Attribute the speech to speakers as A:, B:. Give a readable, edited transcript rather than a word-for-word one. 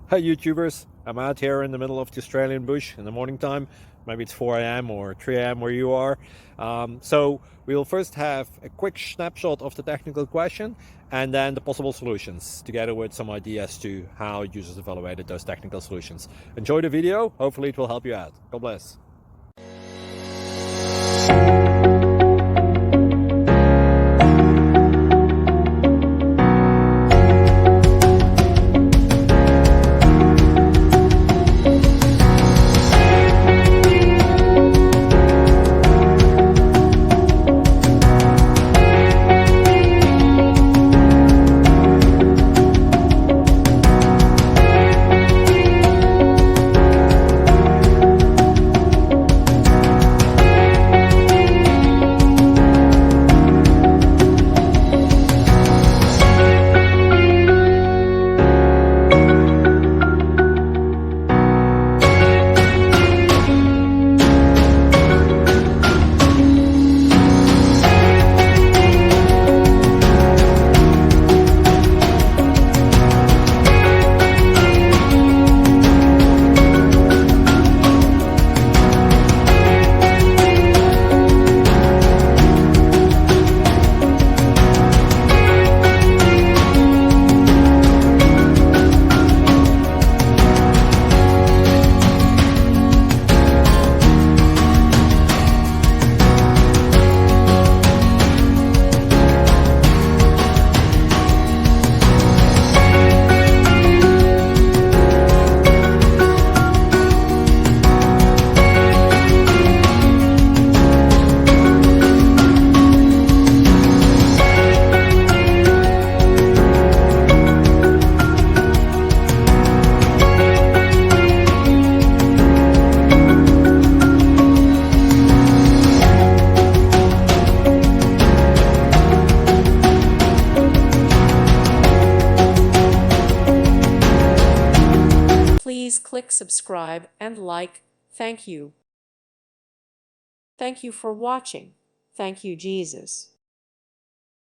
A: Hi YouTubers, I'm out here in the middle of the Australian bush in the morning time. Maybe it's 4 a.m. or 3 a.m. where you are. So we'll first have a quick snapshot of the technical question and then the possible solutions, together with some ideas to how users evaluated those technical solutions. Enjoy the video, hopefully it will help you out. God bless.
B: Please click subscribe and like. Thank you. Thank you for watching. Thank you, Jesus.